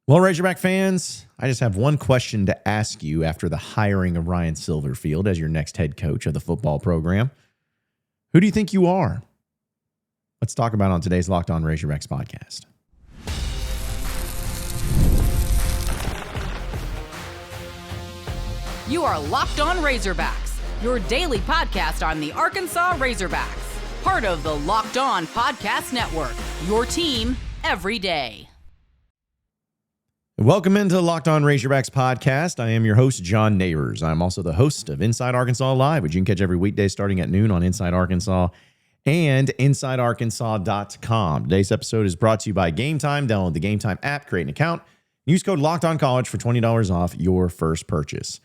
Well, Razorback fans, I just have one question to ask you after the hiring of Ryan Silverfield as your next head coach of the football program. Who do you think you are? Let's talk about it on today's Locked On Razorbacks podcast. You are Locked On Razorbacks, your daily podcast on the Arkansas Razorbacks. Part of the Locked On Podcast Network, your team every day. Welcome into the Locked On Razorbacks podcast. I am your host, John Nabors. I'm also the host of Inside Arkansas Live, which you can catch every weekday starting at noon on Inside Arkansas and InsideArkansas.com. Today's episode is brought to you by Game Time. Download the Game Time app, create an account, use code LOCKEDONCollege for $20 off your first purchase.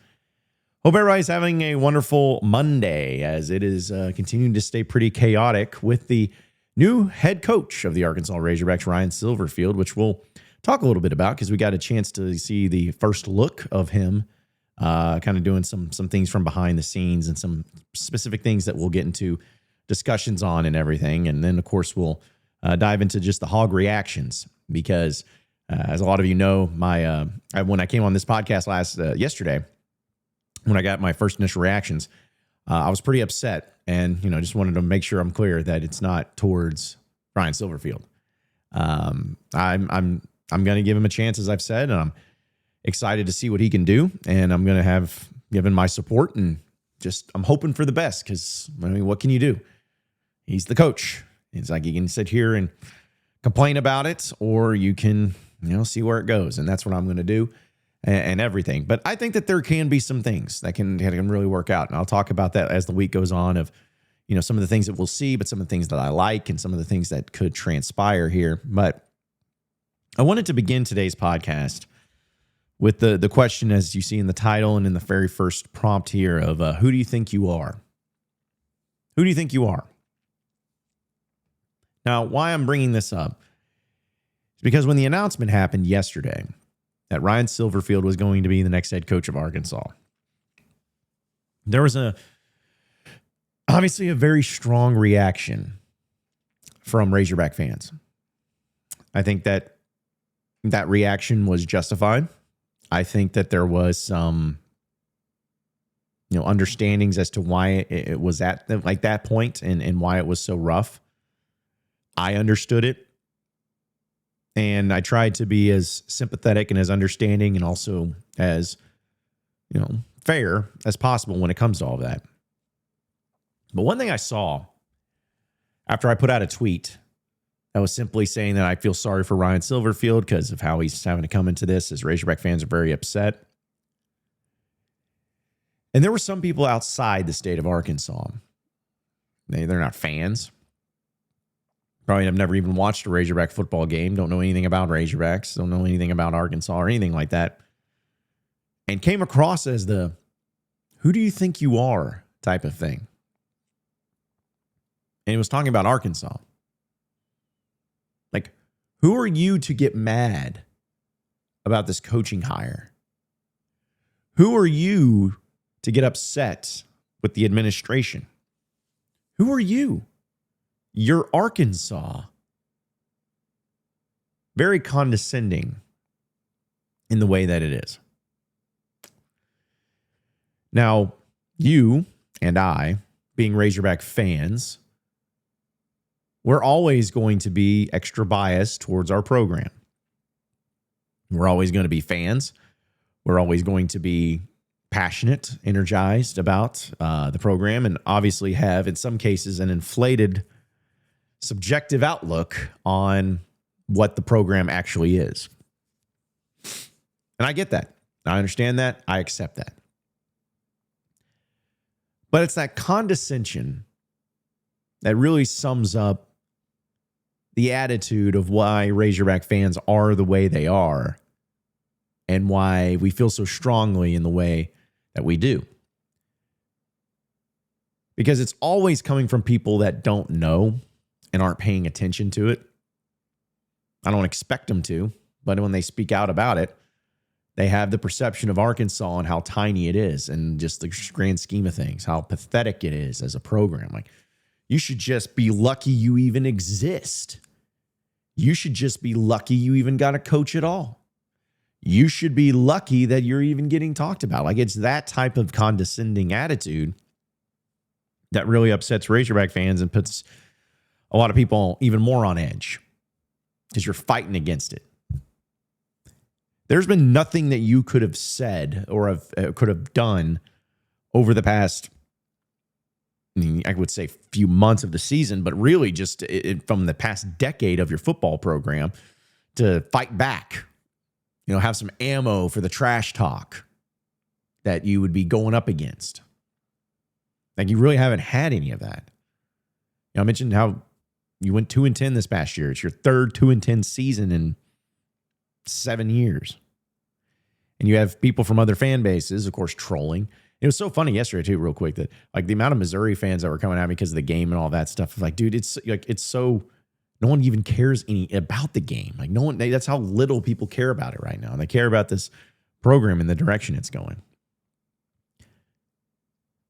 Hope everybody's having a wonderful Monday as it is continuing to stay pretty chaotic with the new head coach of the Arkansas Razorbacks, Ryan Silverfield, which we'll talk a little bit about because we got a chance to see the first look of him kind of doing some things from behind the scenes and some specific things that we'll get into discussions on and everything. And then, of course, we'll dive into just the hog reactions because as a lot of you know, when I came on this podcast yesterday, when I got my first initial reactions, I was pretty upset and, just wanted to make sure I'm clear that it's not towards Ryan Silverfield. I'm going to give him a chance, as I've said, and I'm excited to see what he can do. And I'm going to have given my support and I'm hoping for the best because, what can you do? He's the coach. It's like you can sit here and complain about it or you can, see where it goes. And that's what I'm going to do and everything. But I think that there can be some things that can really work out. And I'll talk about that as the week goes on of, some of the things that we'll see, but some of the things that I like and some of the things that could transpire here. But I wanted to begin today's podcast with the question, as you see in the title and in the very first prompt here, of who do you think you are? Who do you think you are? Now, why I'm bringing this up is because when the announcement happened yesterday that Ryan Silverfield was going to be the next head coach of Arkansas, there was obviously a very strong reaction from Razorback fans. I think that reaction was justified. I think that there was some, understandings as to why it was at that point and why it was so rough. I understood it. And I tried to be as sympathetic and as understanding and also as, fair as possible when it comes to all of that. But one thing I saw after I put out a tweet that was simply saying that I feel sorry for Ryan Silverfield because of how he's having to come into this, as Razorback fans are very upset. And there were some people outside the state of Arkansas. They're not fans. Probably have never even watched a Razorback football game, don't know anything about Razorbacks, don't know anything about Arkansas or anything like that, and came across as the "who do you think you are" type of thing. And he was talking about Arkansas. Like, who are you to get mad about this coaching hire? Who are you to get upset with the administration? Who are you? You're Arkansas. Very condescending in the way that it is. Now, you and I, being Razorback fans, we're always going to be extra biased towards our program. We're always going to be fans. We're always going to be passionate, energized about the program, and obviously have, in some cases, an inflated subjective outlook on what the program actually is. And I get that. I understand that. I accept that. But it's that condescension that really sums up the attitude of why Razorback fans are the way they are and why we feel so strongly in the way that we do. Because it's always coming from people that don't know and aren't paying attention to it. I don't expect them to, but when they speak out about it, they have the perception of Arkansas and how tiny it is and just the grand scheme of things, how pathetic it is as a program. Like, you should just be lucky you even exist. You should just be lucky you even got a coach at all. you should be lucky that you're even getting talked about. Like, it's that type of condescending attitude that really upsets Razorback fans and puts a lot of people even more on edge because you're fighting against it. There's been nothing that you could have said or could have done over the past, I would say, few months of the season, but really just from the past decade of your football program to fight back, have some ammo for the trash talk that you would be going up against. Like, you really haven't had any of that. I mentioned how you went 2-10 this past year. It's your third 2-10 season in 7 years. And you have people from other fan bases, of course, trolling. It was so funny yesterday, too, real quick, that like the amount of Missouri fans that were coming at me because of the game and all that stuff. Like, dude, it's so, no one even cares about the game. Like, no one, that's how little people care about it right now. And they care about this program and the direction it's going.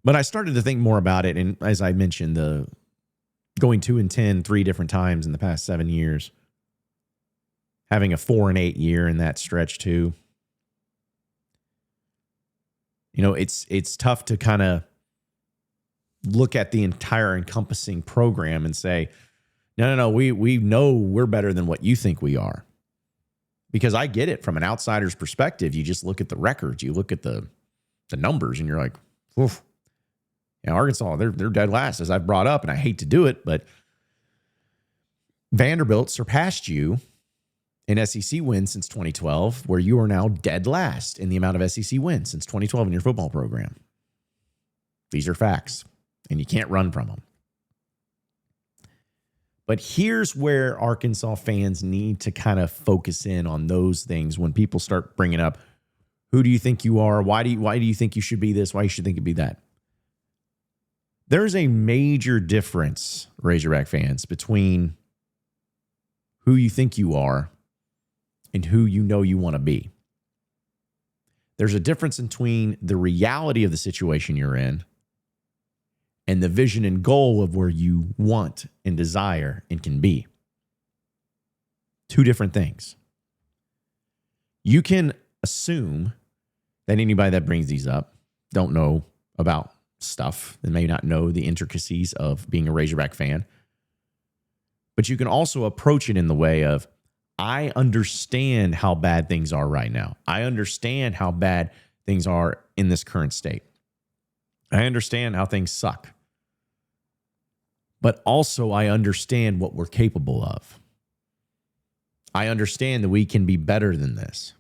But I started to think more about it. And as I mentioned, the going 2-10 3 different times in the past 7 years, having a 4-8 year in that stretch too. It's tough to kind of look at the entire encompassing program and say, no, we know we're better than what you think we are. Because I get it from an outsider's perspective. You just look at the records, you look at the numbers, and you're like, oof. Arkansas, they're dead last, as I've brought up, and I hate to do it, but Vanderbilt surpassed you in SEC wins since 2012, where you are now dead last in the amount of SEC wins since 2012 in your football program. These are facts, and you can't run from them. But here's where Arkansas fans need to kind of focus in on those things when people start bringing up, who do you think you are? Why do you think you should be this? Why you should think it'd be that? There's a major difference, Razorback fans, between who you think you are and who you know you want to be. There's a difference between the reality of the situation you're in and the vision and goal of where you want and desire and can be. Two different things. You can assume that anybody that brings these up don't know about stuff and may not know the intricacies of being a Razorback fan. But you can also approach it in the way of, I understand how bad things are right now. I understand how bad things are in this current state. I understand how things suck. But also I understand what we're capable of. I understand that we can be better than this.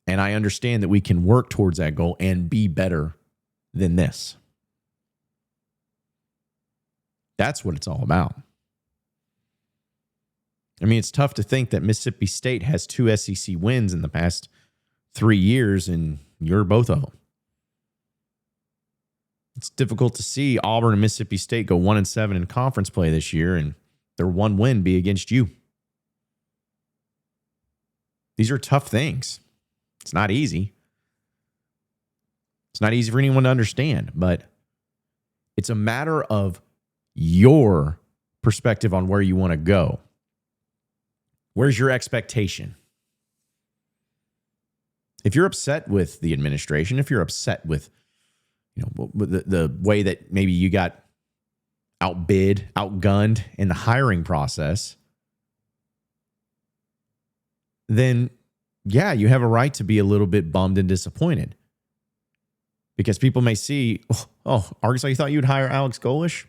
And I understand that we can work towards that goal and be better than this. That's what it's all about. I mean, it's tough to think that Mississippi State has 2 SEC wins in the past 3 years, and you're both of them. It's difficult to see Auburn and Mississippi State go 1-7 in conference play this year, and their one win be against you. These are tough things. It's not easy. It's not easy for anyone to understand, but it's a matter of your perspective on where you want to go. Where's your expectation? If you're upset with the administration, if you're upset with the way that maybe you got outbid, outgunned in the hiring process, then yeah, you have a right to be a little bit bummed and disappointed. Because people may see, Arkansas, you thought you would hire Alex Golish?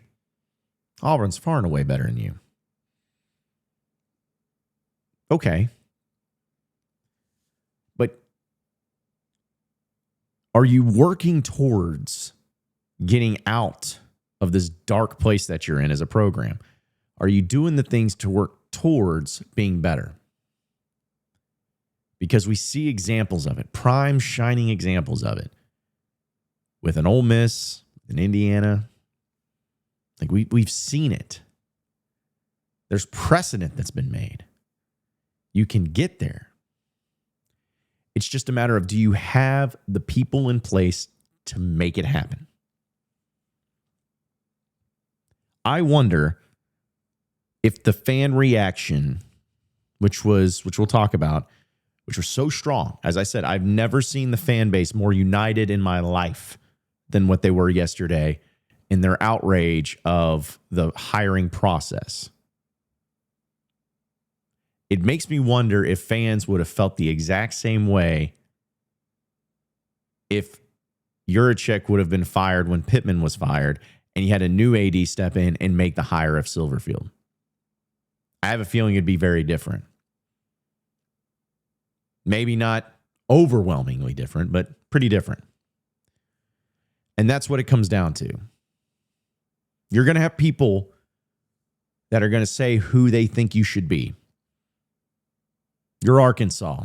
Auburn's far and away better than you. Okay. But are you working towards getting out of this dark place that you're in as a program? Are you doing the things to work towards being better? Because we see examples of it, prime shining examples of it. With an Ole Miss, in Indiana. Like we've seen it. There's precedent that's been made. You can get there. It's just a matter of, do you have the people in place to make it happen? I wonder if the fan reaction, which we'll talk about, which were so strong. As I said, I've never seen the fan base more united in my life than what they were yesterday in their outrage of the hiring process. It makes me wonder if fans would have felt the exact same way if Yurachek would have been fired when Pittman was fired and you had a new AD step in and make the hire of Silverfield. I have a feeling it'd be very different. Maybe not overwhelmingly different, but pretty different. And that's what it comes down to. You're going to have people that are going to say who they think you should be. You're Arkansas.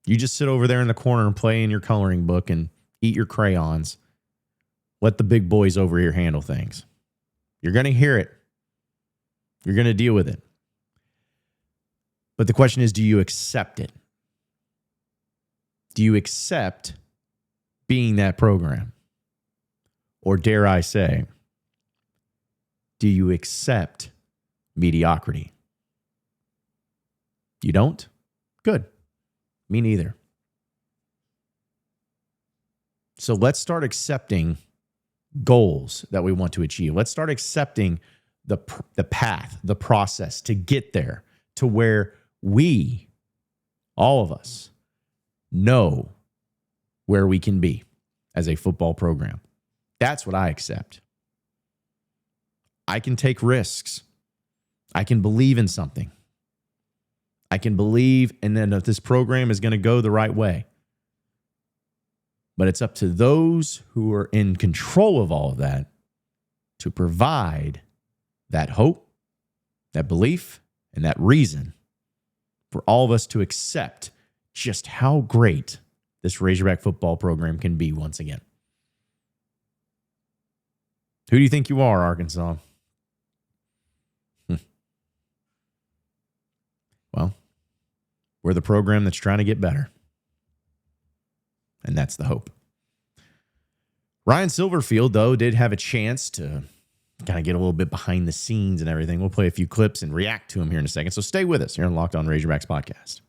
You just sit over there in the corner and play in your coloring book and eat your crayons. Let the big boys over here handle things. You're going to hear it. You're going to deal with it. But the question is, do you accept it? Do you accept being that program? Or dare I say, do you accept mediocrity? You don't? Good. Me neither. So let's start accepting goals that we want to achieve. Let's start accepting the path, the process to get there to where we, all of us, know where we can be as a football program. That's what I accept. I can take risks. I can believe in something. I can believe and then that this program is going to go the right way. But it's up to those who are in control of all of that to provide that hope, that belief, and that reason for all of us to accept just how great this Razorback football program can be once again. Who do you think you are, Arkansas? Well, we're the program that's trying to get better. And that's the hope. Ryan Silverfield, though, did have a chance to kind of get a little bit behind the scenes and everything. We'll play a few clips and react to him here in a second. So stay with us here on Locked On Razorbacks podcast.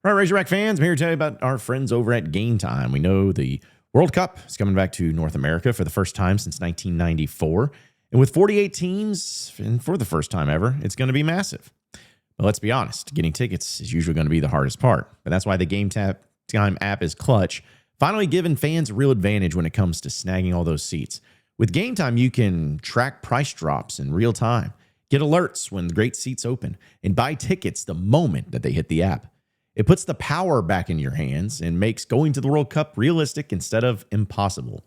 All right, Razorback fans, I'm here to tell you about our friends over at Game Time. We know the World Cup is coming back to North America for the first time since 1994. And with 48 teams, and for the first time ever, it's going to be massive. But let's be honest, getting tickets is usually going to be the hardest part. But that's why the Game Time app is clutch, finally giving fans a real advantage when it comes to snagging all those seats. With Game Time, you can track price drops in real time, get alerts when great seats open, and buy tickets the moment that they hit the app. It puts the power back in your hands and makes going to the World Cup realistic instead of impossible.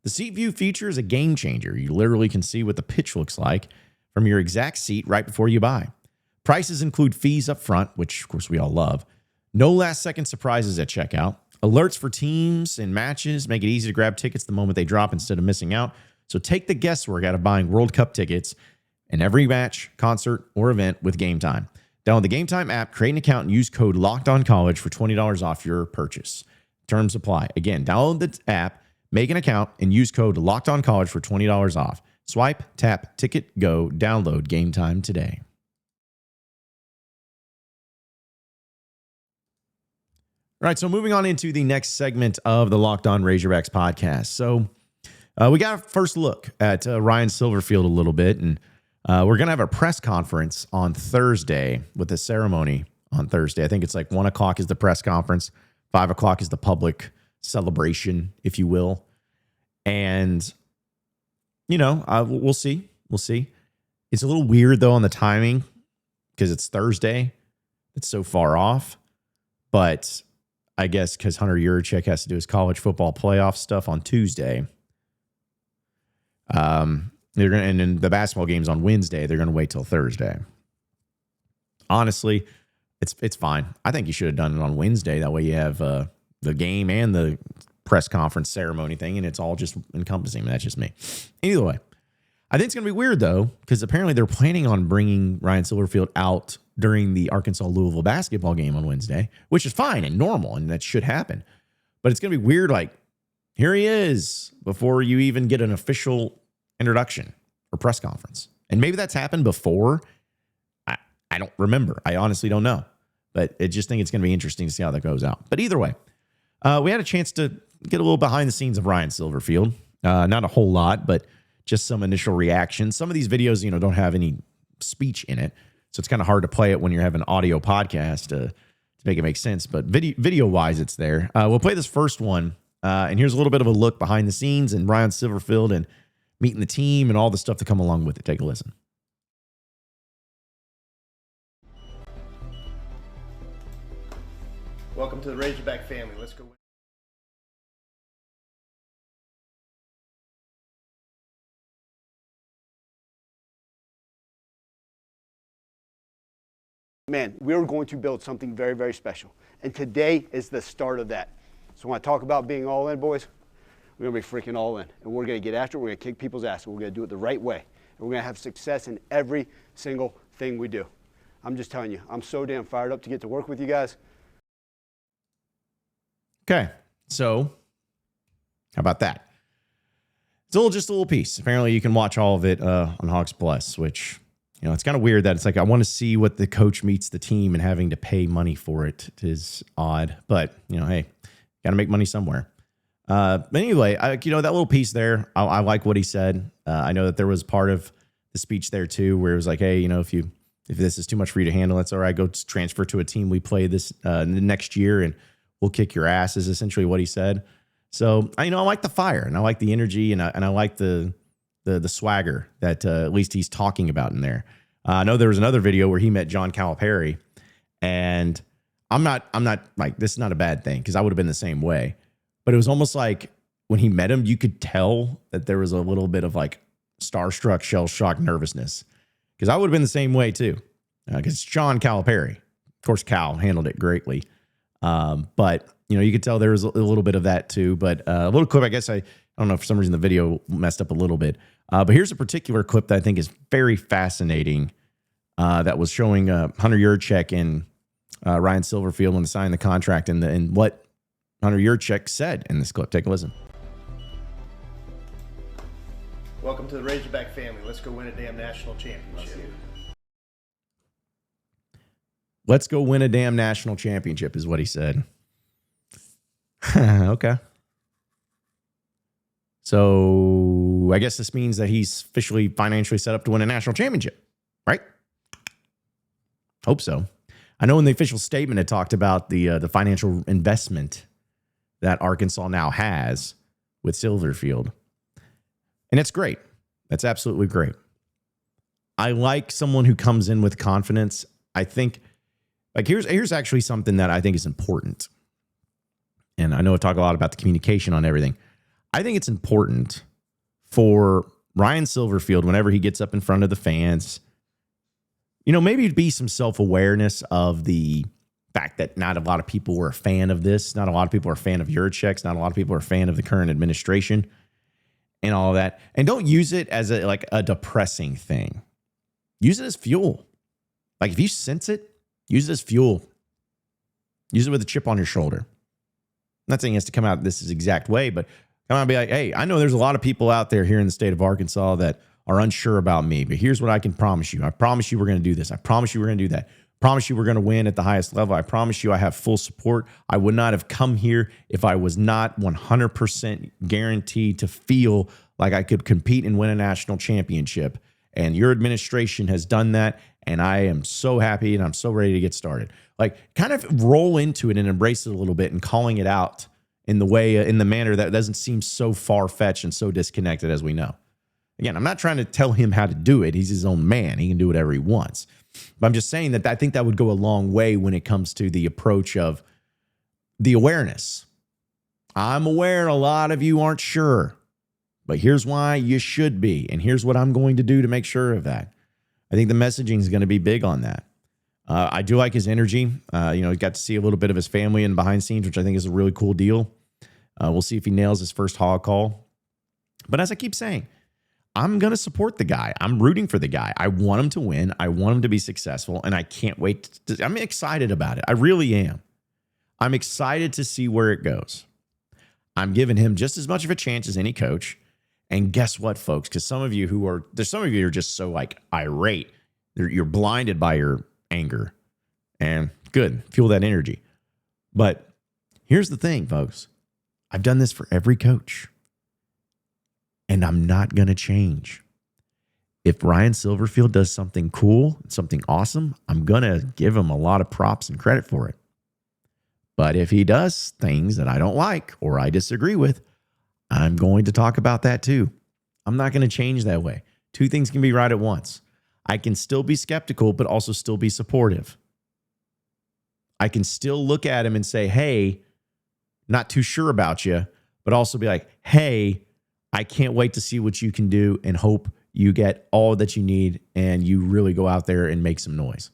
The Seat View feature is a game changer. You literally can see what the pitch looks like from your exact seat right before you buy. Prices include fees up front, which of course we all love. No last-second surprises at checkout. Alerts for teams and matches make it easy to grab tickets the moment they drop instead of missing out. So take the guesswork out of buying World Cup tickets in every match, concert, or event with Game Time. Download the Game Time app, create an account, and use code LOCKEDONCollege for $20 off your purchase. Terms apply. Again, download the app, make an account, and use code LOCKEDONCollege for $20 off. Swipe, tap, ticket, go. Download Game Time today. All right, so moving on into the next segment of the Locked On Razorbacks podcast. So we got a first look at Ryan Silverfield a little bit, and we're going to have a press conference on Thursday with a ceremony on Thursday. I think it's like 1 o'clock is the press conference, 5 o'clock is the public celebration, if you will. And, you know, we'll see. We'll see. It's a little weird, though, on the timing because it's Thursday. It's so far off. But I guess because Hunter Yurachek has to do his college football playoff stuff on Tuesday. They're gonna, and then the basketball game's on Wednesday. They're gonna wait till Thursday. Honestly, it's fine. I think you should have done it on Wednesday. That way you have the game and the press conference ceremony thing, and it's all just encompassing. That's just me. Either way, I think it's gonna be weird though, because apparently they're planning on bringing Ryan Silverfield out during the Arkansas-Louisville basketball game on Wednesday, which is fine and normal, and that should happen. But it's gonna be weird. Like, here he is before you even get an official introduction or press conference. And maybe that's happened before. I I don't remember. I honestly don't know. But I just think it's going to be interesting to see how that goes out. But either way, we had a chance to get a little behind the scenes of Ryan Silverfield. Not a whole lot, but just some initial reactions. Some of these videos, don't have any speech in it. So it's kind of hard to play it when you're having an audio podcast to make it make sense. But video-wise, it's there. We'll play this first one. And here's a little bit of a look behind the scenes and Ryan Silverfield and meeting the team and all the stuff to come along with it. Take a listen. Welcome to the Razorback family. Let's go. Man, we're going to build something very, very special. And today is the start of that. So when I talk about being all in, boys, we're going to be freaking all in. And we're going to get after it. We're going to kick people's ass. We're going to do it the right way. And we're going to have success in every single thing we do. I'm just telling you, I'm so damn fired up to get to work with you guys. Okay, so how about that? It's just a little piece. Apparently, you can watch all of it on Hawks Plus, which, it's kind of weird that it's like I want to see what the coach meets the team and having to pay money for it is odd. But, hey, got to make money somewhere. But anyway, that little piece there, I like what he said. I know that there was part of the speech there, too, where it was like, hey, if this is too much for you to handle, it's all right. Go transfer to a team we play this the next year and we'll kick your ass is essentially what he said. So, I like the fire and I like the energy and I like the swagger that at least he's talking about in there. I know there was another video where he met John Calipari, and I'm not like, this is not a bad thing because I would have been the same way. But it was almost like when he met him, you could tell that there was a little bit of like starstruck, shell-shocked nervousness because I would have been the same way too because it's John Calipari. Of course, Cal handled it greatly. But you could tell there was a little bit of that too, but a little clip, I guess I don't know, for some reason the video messed up a little bit. But here's a particular clip that I think is very fascinating. That was showing Hunter Yurachek and Ryan Silverfield when they signed the contract and what Hunter Yurachek said in this clip. Take a listen. Welcome to the Razorback family. Let's go win a damn national championship. Let's go win a damn national championship is what he said. Okay. So I guess this means that he's officially financially set up to win a national championship, right? Hope so. I know in the official statement it talked about the financial investment that Arkansas now has with Silverfield. And it's great. That's absolutely great. I like someone who comes in with confidence. I think like here's actually something that I think is important. And I know I talk a lot about the communication on everything. I think it's important for Ryan Silverfield, whenever he gets up in front of the fans, maybe it'd be some self-awareness of the fact that not a lot of people were a fan of this. Not a lot of people are a fan of Yurachek's. Not a lot of people are a fan of the current administration and all of that. And don't use it as a depressing thing. Use it as fuel. Like if you sense it, use it as fuel. Use it with a chip on your shoulder. I'm not saying it has to come out this exact way, but come on and be like, hey, I know there's a lot of people out there here in the state of Arkansas that are unsure about me, but here's what I can promise you. I promise you we're going to do this. I promise you we're going to do that. I promise you we're going to win at the highest level. I promise you I have full support. I would not have come here if I was not 100% guaranteed to feel like I could compete and win a national championship. And your administration has done that, and I am so happy and I'm so ready to get started. Like kind of roll into it and embrace it a little bit and calling it out in the manner that doesn't seem so far-fetched and so disconnected as we know. Again, I'm not trying to tell him how to do it. He's his own man. He can do whatever he wants. But I'm just saying that I think that would go a long way when it comes to the approach of the awareness. I'm aware a lot of you aren't sure, but here's why you should be, and here's what I'm going to do to make sure of that. I think the messaging is going to be big on that. I do like his energy. He got to see a little bit of his family and behind scenes, which I think is a really cool deal. We'll see if he nails his first hog call. But as I keep saying, I'm going to support the guy. I'm rooting for the guy. I want him to win. I want him to be successful, and I can't wait. I'm excited about it. I really am. I'm excited to see where it goes. I'm giving him just as much of a chance as any coach. And guess what, folks? Because some of you who are just so like irate. You're blinded by your anger. And good, fuel that energy. But here's the thing, folks. I've done this for every coach. And I'm not going to change. If Ryan Silverfield does something cool, something awesome, I'm going to give him a lot of props and credit for it. But if he does things that I don't like or I disagree with, I'm going to talk about that too. I'm not going to change that way. Two things can be right at once. I can still be skeptical, but also still be supportive. I can still look at him and say, hey, not too sure about you, but also be like, hey, I can't wait to see what you can do and hope you get all that you need and you really go out there and make some noise.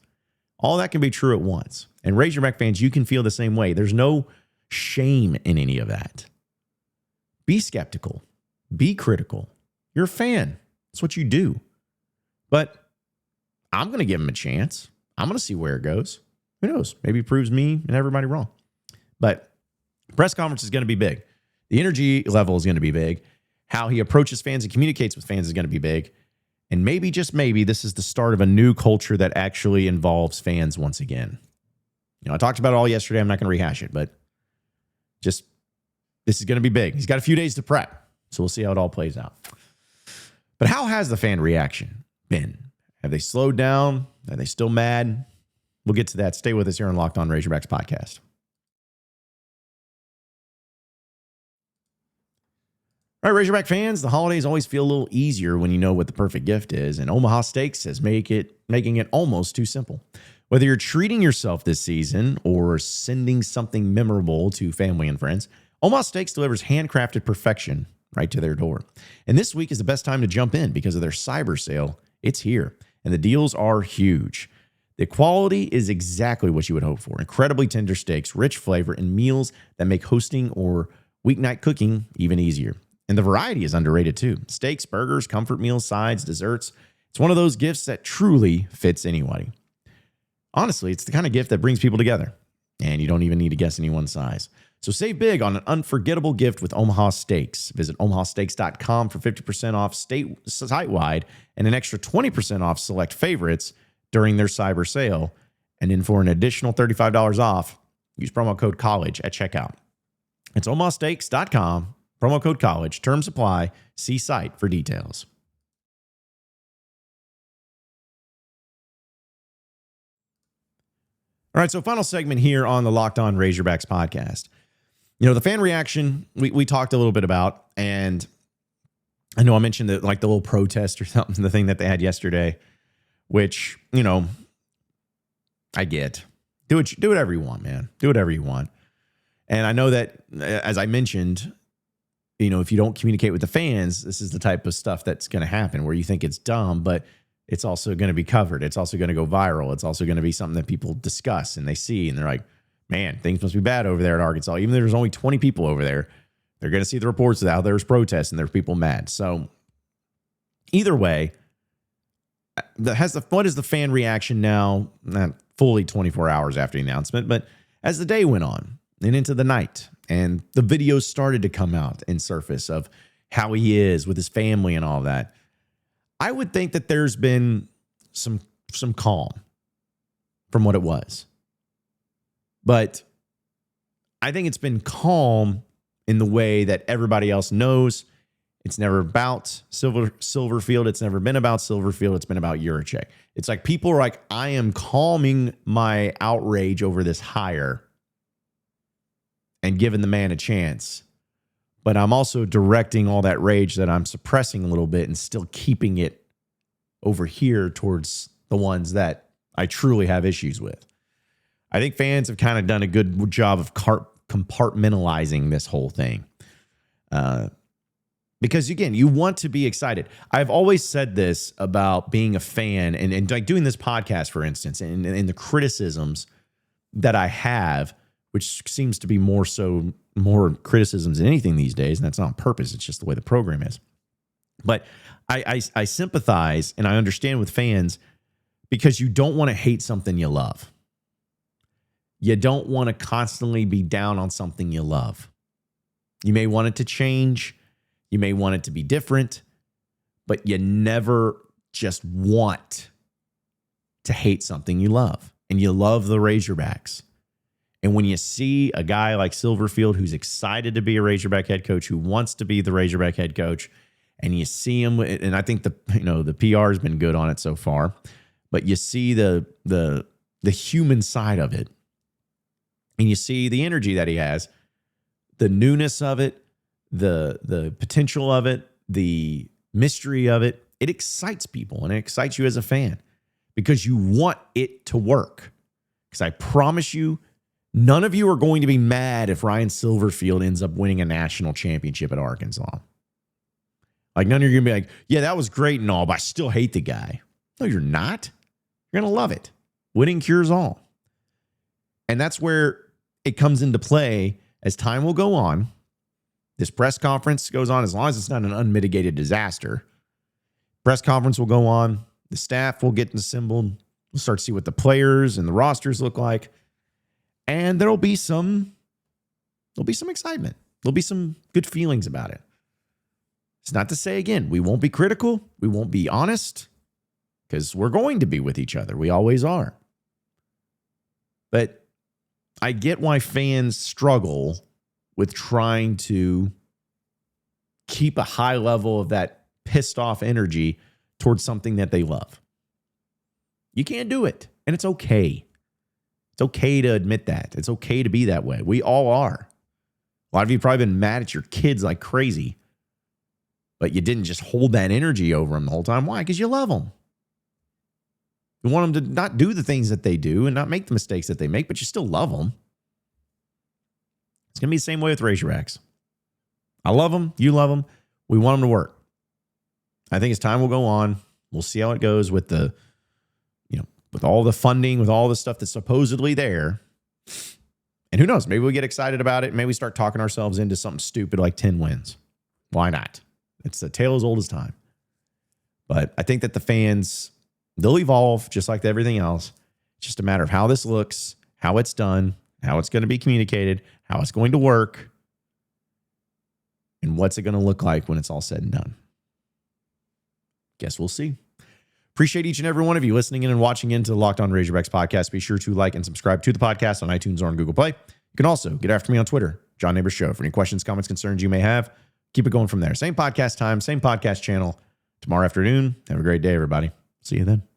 All that can be true at once. And Razorback fans, you can feel the same way. There's no shame in any of that. Be skeptical. Be critical. You're a fan. That's what you do. But I'm going to give him a chance. I'm going to see where it goes. Who knows? Maybe it proves me and everybody wrong. But the press conference is going to be big. The energy level is going to be big. How he approaches fans and communicates with fans is going to be big. And maybe, just maybe, this is the start of a new culture that actually involves fans once again. I talked about it all yesterday. I'm not going to rehash it, but just this is going to be big. He's got a few days to prep, so we'll see how it all plays out. But how has the fan reaction been? Have they slowed down? Are they still mad? We'll get to that. Stay with us here on Locked On Razorbacks podcast. All right, Razorback fans, the holidays always feel a little easier when you know what the perfect gift is, and Omaha Steaks is making it almost too simple. Whether you're treating yourself this season or sending something memorable to family and friends, Omaha Steaks delivers handcrafted perfection right to their door. And this week is the best time to jump in because of their cyber sale. It's here, and the deals are huge. The quality is exactly what you would hope for. Incredibly tender steaks, rich flavor, and meals that make hosting or weeknight cooking even easier. And the variety is underrated too. Steaks, burgers, comfort meals, sides, desserts. It's one of those gifts that truly fits anybody. Honestly, it's the kind of gift that brings people together. And you don't even need to guess anyone's size. So save big on an unforgettable gift with Omaha Steaks. Visit omahasteaks.com for 50% off site-wide and an extra 20% off select favorites during their cyber sale. And then for an additional $35 off, use promo code COLLEGE at checkout. It's omahasteaks.com. Promo code COLLEGE. Terms apply. See site for details. All right, so final segment here on the Locked On Razorbacks podcast. The fan reaction we talked a little bit about, and I know I mentioned the little protest or something, the thing that they had yesterday, which, I get. Do whatever you want, man. Do whatever you want. And I know that, as I mentioned, if you don't communicate with the fans, this is the type of stuff that's going to happen where you think it's dumb, but it's also going to be covered. It's also going to go viral. It's also going to be something that people discuss and they see, and they're like, man, things must be bad over there at Arkansas. Even though there's only 20 people over there, they're going to see the reports of how there's protests and there's people mad. So either way, what is the fan reaction now? Not fully 24 hours after the announcement, but as the day went on and into the night, and the videos started to come out and surface of how he is with his family and all that, I would think that there's been some calm from what it was. But I think it's been calm in the way that everybody else knows it's never about Silverfield. It's never been about Silverfield. It's been about Yurachek. It's like people are like, I am calming my outrage over this hire and giving the man a chance. But I'm also directing all that rage that I'm suppressing a little bit and still keeping it over here towards the ones that I truly have issues with. I think fans have kind of done a good job of compartmentalizing this whole thing. Because, again, you want to be excited. I've always said this about being a fan and like doing this podcast, for instance, and the criticisms that I have, which seems to be more criticisms than anything these days, and that's not on purpose. It's just the way the program is. But I sympathize and I understand with fans because you don't want to hate something you love. You don't want to constantly be down on something you love. You may want it to change. You may want it to be different, but you never just want to hate something you love, and you love the Razorbacks. And when you see a guy like Silverfield who's excited to be a Razorback head coach, who wants to be the Razorback head coach, and you see him, and I think the PR has been good on it so far, but you see the human side of it, and you see the energy that he has, the newness of it, the potential of it, the mystery of it. It excites people, and it excites you as a fan because you want it to work. Because I promise you, none of you are going to be mad if Ryan Silverfield ends up winning a national championship at Arkansas. Like, none of you are going to be like, yeah, that was great and all, but I still hate the guy. No, you're not. You're going to love it. Winning cures all. And that's where it comes into play as time will go on. This press conference goes on, as long as it's not an unmitigated disaster. Press conference will go on. The staff will get assembled. We'll start to see what the players and the rosters look like. And there'll be some excitement. There'll be some good feelings about it. It's not to say, again, we won't be critical. We won't be honest, because we're going to be with each other. We always are. But I get why fans struggle with trying to keep a high level of that pissed off energy towards something that they love. You can't do it, and it's okay. It's okay to admit that. It's okay to be that way. We all are. A lot of you have probably been mad at your kids like crazy, but you didn't just hold that energy over them the whole time. Why? Because you love them. You want them to not do the things that they do and not make the mistakes that they make, but you still love them. It's going to be the same way with Razorbacks. I love them. You love them. We want them to work. I think as time will go on, we'll see how it goes with with all the funding, with all the stuff that's supposedly there. And who knows? Maybe we get excited about it. Maybe we start talking ourselves into something stupid like 10 wins. Why not? It's a tale as old as time. But I think that the fans, they'll evolve just like everything else. It's just a matter of how this looks, how it's done, how it's going to be communicated, how it's going to work, and what's it going to look like when it's all said and done. Guess we'll see. Appreciate each and every one of you listening in and watching into the Locked On Razorbacks podcast. Be sure to like and subscribe to the podcast on iTunes or on Google Play. You can also get after me on Twitter, John Nabors Show, for any questions, comments, concerns you may have. Keep it going from there. Same podcast time, same podcast channel tomorrow afternoon. Have a great day, everybody. See you then.